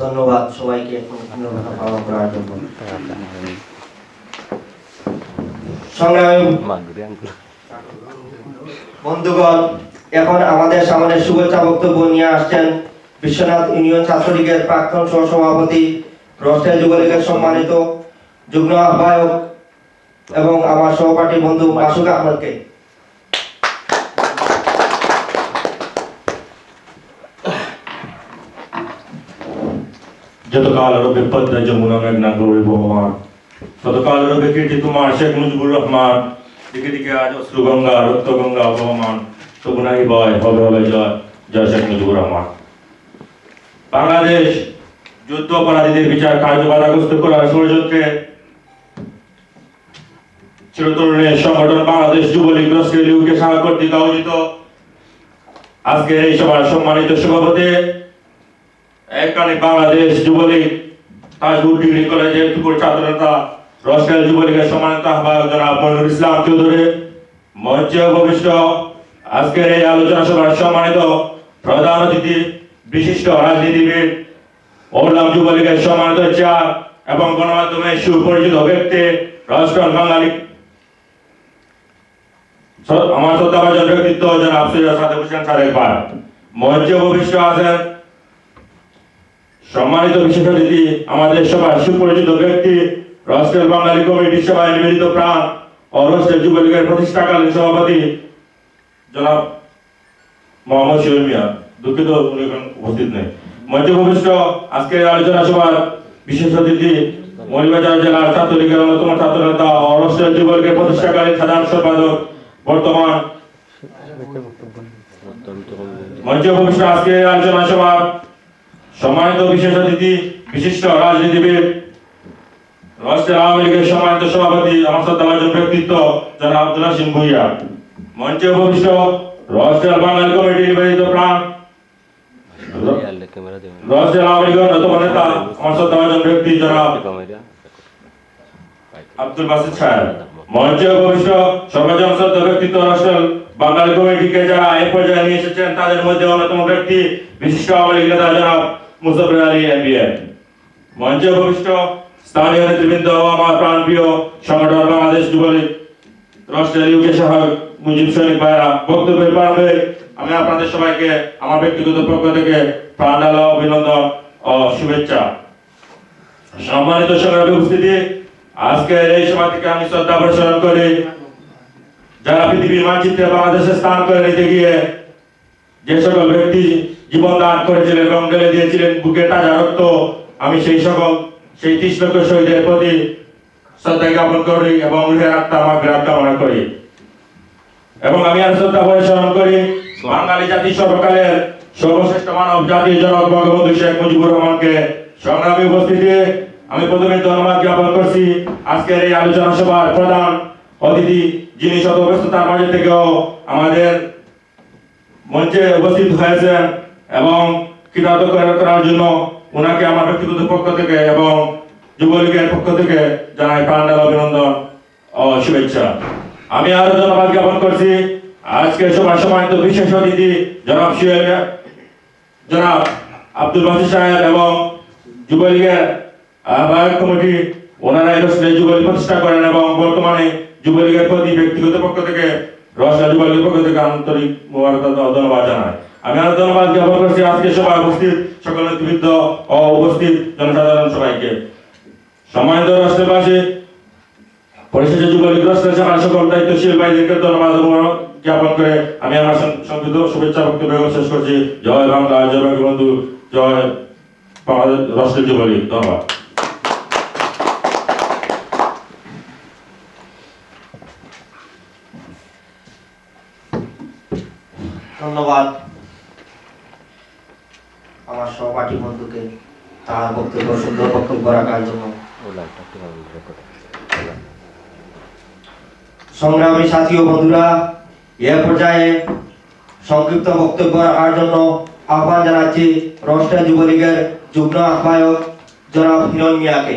ধন্যবাদ সবাইকে পালন করার জন্য। সংগ্রামী বন্ধুগণ, এখন আমাদের সামনে শুভেচ্ছা বক্তব্য নিয়ে আসছেন বিশ্বনাথ ইউনিয়ন ছাত্রলীগের প্রাক্তন সহসভাপতি, রাষ্ট্রীয় যুবলীগের সম্মানিত যুগ্ম আহ্বায়ক এবং আমার সহপাঠী বন্ধু মাসুক আহমদকে। যতকাল রবে পদ্মা যমুনা মেঘনা গৌরী বহমান, ততকাল রবে কীর্তি তোমার শেখ মুজিবুর রহমান। দিকে দিকে আজ অশ্রু গঙ্গা রক্ত গঙ্গা বহমান, তবু নাহি বয় হবে হবে জয়, জয় শেখ মুজিবুর রহমান। বাংলাদেশ যুদ্ধ অপরাধীদের বিচার কার্য বাধাগ্রস্ত করার ষড়যন্ত্রে চিরতরুণের সংগঠন বাংলাদেশ যুবলীগ রাষ্ট্রীয় লীগকে সাহায্য কর্তৃক আয়োজিত আজকের এই সভার সম্মানিত সভাপতি, একখানে বাংলাদেশ যুবলীগ তাজপুর ডিগ্রি কলেজের টুকুর ছাত্রনেতা, রাষ্ট্রীয় যুবলীগের সম্মানিত আহ্বায়ক জনাব মনিরুল ইসলাম চৌধুরী, মঞ্চে উপবিষ্ট আজকের এই আলোচনা সভার সম্মানিত প্রধান অতিথি, বিশিষ্ট রাজনীতিবিদ, ওলাম যুবলীগের সম্মানিত চেয়ার এবং গণমাধ্যমে সুপরিচিত ব্যক্তি, রাষ্ট্রীয় বাঙালি আমার শ্রদ্ধাভাজন ব্যক্তিত্ব জনাব সৈয়দ সাদেক হোসেন সাদেক ভাই, মঞ্চে উপবিষ্ট আছেন সম্মানিত বিশেষ অতিথি, আমাদের সবার সুপরিচিত ব্যক্তি, রাষ্ট্রীয় বাঙালি কমিটির সভায় নিবেদিত প্রাণ ও রাষ্ট্রীয় যুবলীগের প্রতিষ্ঠাকালীন সভাপতি জনাব মোহাম্মদ শহীদ মিয়া, দুঃখিত উনি এখন উপস্থিত নেই। মঞ্চে উপবিষ্ট আজকের আলোচনা সভার বিশেষ অতিথি, মৌলভীবাজার জেলার ছাত্রলীগের অন্যতম ছাত্র নেতা ও রাষ্ট্রীয় যুবলীগের প্রতিষ্ঠাকালীন সাধারণ সম্পাদক বর্তমান। মঞ্চে উপবিষ্ট আজকের আলোচনা সভার সম্মানিত বিশেষ অতিথি, বিশিষ্ট রাজনীতিবিদ, রাষ্ট্রীয় আওয়ামী লীগের সম্মানিত সভাপতি, আমার শ্রদ্ধাভাজন ব্যক্তিত্ব জনাব আব্দুল হাশিম ভুইয়া, মঞ্চে উপবিষ্ট রাষ্ট্রীয় বাঙালি কমিটির নিবেদিত প্রাণ, রাষ্ট্রীয় আওয়ামী লীগের অন্যতম নেতা, আমার শ্রদ্ধাভাজন ব্যক্তি জনাব আব্দুল বাসিত সাহেব, মঞ্চে উপবিষ্ট সর্বজন শ্রদ্ধা ব্যক্তিত্ব, রাষ্ট্রীয় বাঙালি কমিটিকে যারা এই পর্যায়ে নিয়ে এসেছেন তাদের মধ্যে অন্যতম ব্যক্তি, বিশিষ্ট আওয়ামী লীগ নেতা জনাব মুসাফির আলী এমবিএ, মঞ্চে উপবিষ্ট স্থানীয় নেতৃবৃন্দ, আমার প্রাণপ্রিয় সংগঠন বাংলাদেশ যুবলীগ রাষ্ট্রীয় লীগের সহায়ক মুজিব সৈনিক ভাইরা, বক্তব্যের প্রারম্ভে আমি আপনাদের সবাইকে আমার ব্যক্তিগত পক্ষ থেকে প্রাণঢালা অভিনন্দন ও শুভেচ্ছা। সম্মানিত সংগ্রামী উপস্থিতি, আজকের এই সভা থেকে আমি শ্রদ্ধা প্রদর্শন করি যারা পৃথিবীর মানচিত্রে বাংলাদেশের স্থান করে নিতে গিয়ে যে সকল ব্যক্তি জীবন দান করেছিলেন এবং ঢেলে দিয়েছিলেন বুকে তাজা রক্ত, আমি সেই 30 লক্ষ শহীদের প্রতি শ্রদ্ধা জ্ঞাপন করি এবং রুহের আত্মা মাগফিরাত কামনা করি। এবং আমি আর শ্রদ্ধা প্রদর্শন করি বাঙালি জাতি সর্বকালের সর্বশ্রেষ্ঠ মানব জাতির জনক বঙ্গবন্ধু শেখ মুজিবুর রহমানকে। সংগ্রামী উপস্থিতি, আমি প্রথমে ধন্যবাদ জ্ঞাপন করছি আজকের এই আলোচনা সভার প্রধান অতিথি, যিনি শত ব্যস্ততার মাঝে থেকেও আমাদের মঞ্চে উপস্থিত হয়েছেন এবং কৃতজ্ঞ করার জন্য ওনাকে আমার ব্যক্তিগত পক্ষ থেকে এবং যুবলীগের পক্ষ থেকে জানাই প্রাণঢালা অভিনন্দন ও শুভেচ্ছা। আমি আরো ধন্যবাদ জ্ঞাপন করছি আজকে সবার সম্মানিত বিশেষ অতিথি জনাব আব্দুল বাসিত সাহেব এবং যুবলীগের আহ্বায়ক কমিটি, ওনারা এই যুবলীগ প্রতিষ্ঠা করেন এবং বর্তমানে যুবলীগের প্রতি ব্যক্তিগত পক্ষ থেকে রাষ্ট্রীয় যুবলীগের পক্ষ থেকে আন্তরিক মোবারকবাদ ও ধন্যবাদ জানাই। আমি আরো ধন্যবাদ জ্ঞাপন করছি আজকে সভায় উপস্থিত সকল নেতৃবৃন্দ ও উপস্থিত জনসাধারণ সবাইকে। সম্মানিত রাষ্ট্রবাসী, পরিশেষে যুবলীগ রাষ্ট্রের সভার সকল দায়িত্বশীল ভাইদেরকে ধন্যবাদ জ্ঞাপন করে আমি আমার সংক্ষিপ্ত শুভেচ্ছা বক্তব্য শেষ করছি। জয় বাংলা, জয় বঙ্গবন্ধু, জয় রাষ্ট্রীয় যুবলীগ। ধন্যবাদ। ধন্যবাদ আমার সহপাঠী বন্ধুকে তার বক্তব্য সুন্দর বক্তব্য রাখার জন্য। সংগ্রামী সাথী ও বন্ধুরা, এ পর্যায়ে সংক্ষিপ্ত বক্তব্য রাখার জন্য আহ্বান জানাচ্ছি রাষ্ট্রীয় যুবলীগের যুগ্ম আহ্বায়ক জনাব হিরণ মিয়াকে।